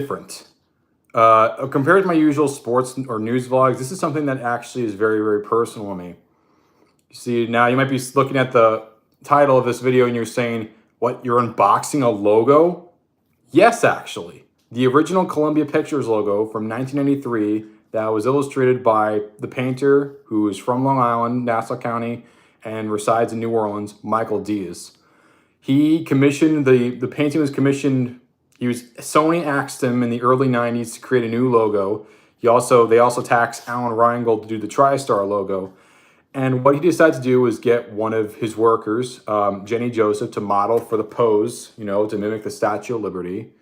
different. Compared to my usual sports or news vlogs, this is something that actually is very, very personal to me. You see, now you might be looking at the title of this video and you're saying, what, you're unboxing a logo? Yes, actually. The original Columbia Pictures logo from 1993 that was illustrated by the painter who is from Long Island, Nassau County, and resides in New Orleans, Michael Diaz. He commissioned, the painting was commissioned, Sony asked him in the early 90s to create a new logo. They also taxed Alan Reingold to do the TriStar logo. And what he decided to do was get one of his workers, Jenny Joseph, to model for the pose, to mimic the Statue of Liberty.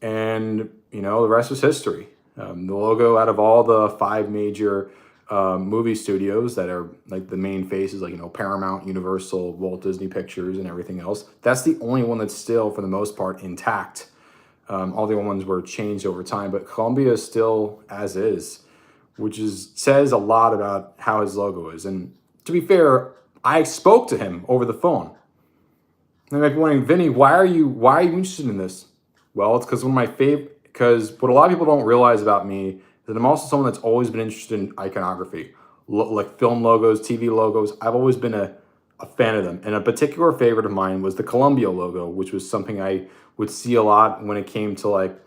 And, the rest was history. The logo, out of all the 5 major movie studios that are like the main faces, like, Paramount, Universal, Walt Disney Pictures, and everything else, that's the only one that's still, for the most part, intact. All the other ones were changed over time, but Columbia is still as is, which says a lot about how his logo is. And to be fair, I spoke to him over the phone. And I might be wondering, Vinny, why are you interested in this? Well, it's because because what a lot of people don't realize about me is that I'm also someone that's always been interested in iconography, like film logos, TV logos. I've always been a fan of them. And a particular favorite of mine was the Columbia logo, which was something I would see a lot when it came to like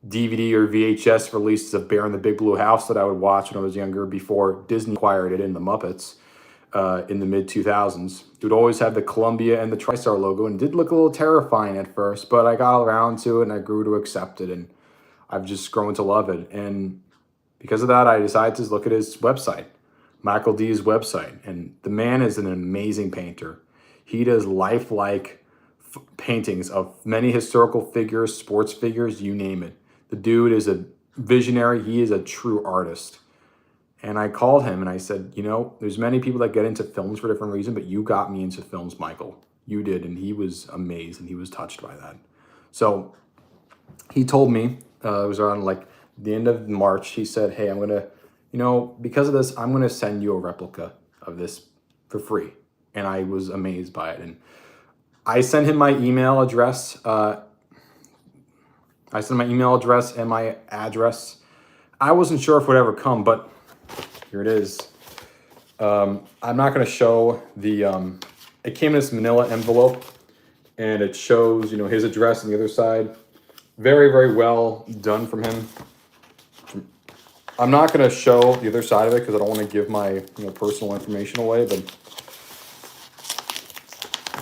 DVD or VHS releases of Bear in the Big Blue House that I would watch when I was younger before Disney acquired it in the Muppets in the mid-2000s. It would always have the Columbia and the TriStar logo, and it did look a little terrifying at first, but I got around to it and I grew to accept it, and I've just grown to love it. And because of that, I decided to look at his website, Michael D's website, and the man is an amazing painter. He does lifelike paintings of many historical figures, sports figures, you name it. The dude is a visionary. He is a true artist. And I called him and I said, there's many people that get into films for different reasons, but you got me into films, Michael. You did. And he was amazed and he was touched by that. So he told me, it was around like the end of March, he said, hey, I'm going to, because of this, I'm going to send you a replica of this for free. And I was amazed by it. And I sent him my email address. I sent my email address and my address. I wasn't sure if it would ever come, but here it is. I'm not going to show the, it came in this manila envelope and it shows, his address on the other side. Very, very well done from him. I'm not going to show the other side of it because I don't want to give my personal information away, but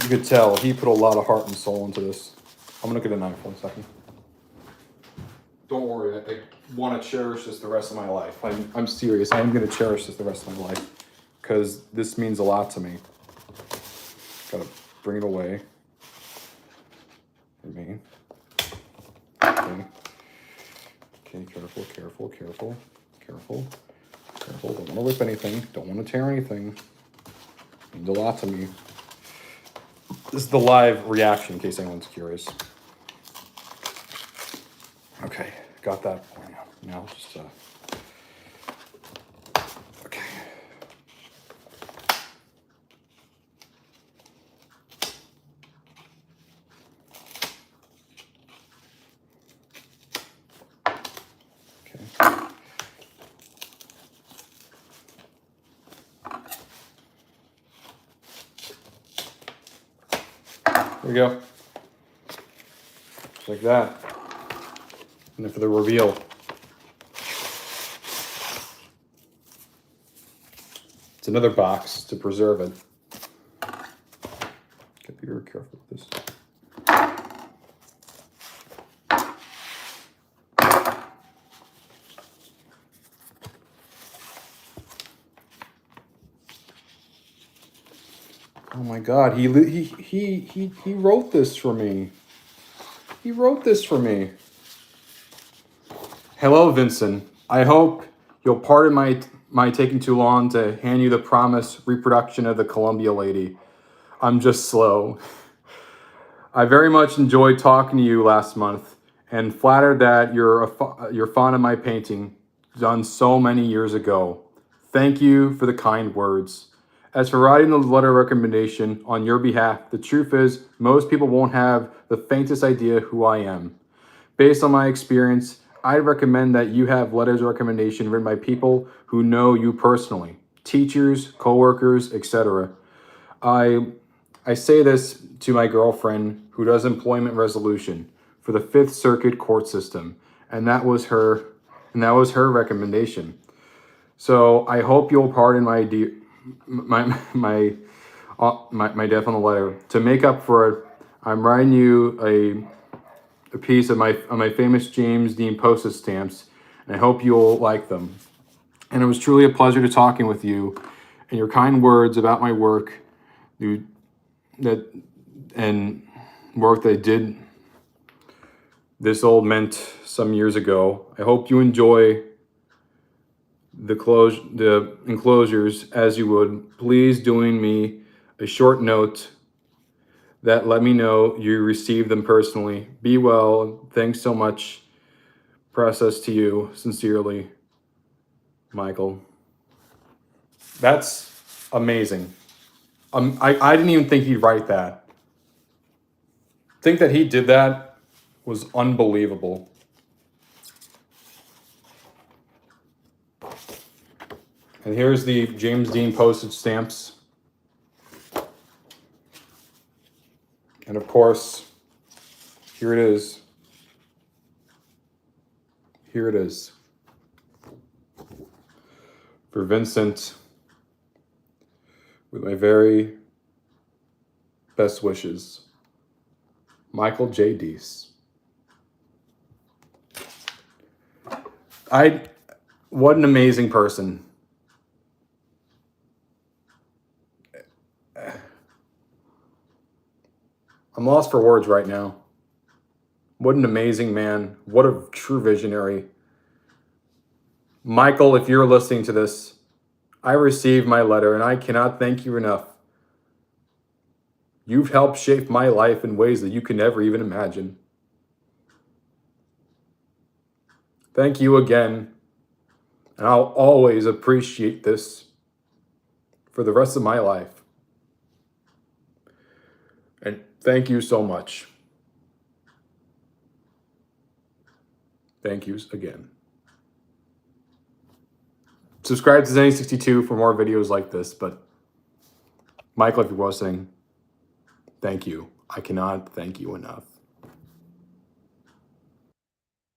you could tell he put a lot of heart and soul into this. I'm going to get a knife 1 second. Don't worry, I want to cherish this the rest of my life. I'm serious. I'm going to cherish this the rest of my life because this means a lot to me. Gotta bring it away for me. Okay. Okay, careful, careful, careful, careful, careful. Don't want to rip anything. Don't want to tear anything. It means a lot to me. This is the live reaction in case anyone's curious. Okay, got that for you. Now just, okay. Okay. There we go. Just like that. And then for the reveal. It's another box to preserve it. Gotta be very careful with this. Oh my God, he wrote this for me. He wrote this for me. Hello, Vincent. I hope you'll pardon my taking too long to hand you the promised reproduction of the Columbia lady. I'm just slow. I very much enjoyed talking to you last month and flattered that you're fond of my painting done so many years ago. Thank you for the kind words. As for writing the letter of recommendation on your behalf, the truth is most people won't have the faintest idea who I am. Based on my experience, I'd recommend that you have letters of recommendation written by people who know you personally, teachers, coworkers, etc. I say this to my girlfriend who does employment resolution for the Fifth Circuit court system, and that was her recommendation. So I hope you'll pardon my death on the letter. To make up for it, I'm writing you a piece of my famous James Dean postage stamps, and I hope you'll like them. And it was truly a pleasure to talking with you, and your kind words about my work, and work that I did this old meant some years ago. I hope you enjoy the enclosures as you would. Please doing me a short note that let me know you received them personally. Be well. Thanks so much. Process to you. Sincerely, Michael. That's amazing. I didn't even think he'd write that. Think that he did that was unbelievable. And here's the James Dean postage stamps. And of course, here it is. Here it is. For Vincent, with my very best wishes, Michael J. Deese. What an amazing person. I'm lost for words right now. What an amazing man. What a true visionary. Michael, if you're listening to this, I received my letter and I cannot thank you enough. You've helped shape my life in ways that you can never even imagine. Thank you again. And I'll always appreciate this for the rest of my life. And thank you so much. Thank you again. Subscribe to Zennie62 for more videos like this. But Michael, if you're listening, thank you. I cannot thank you enough.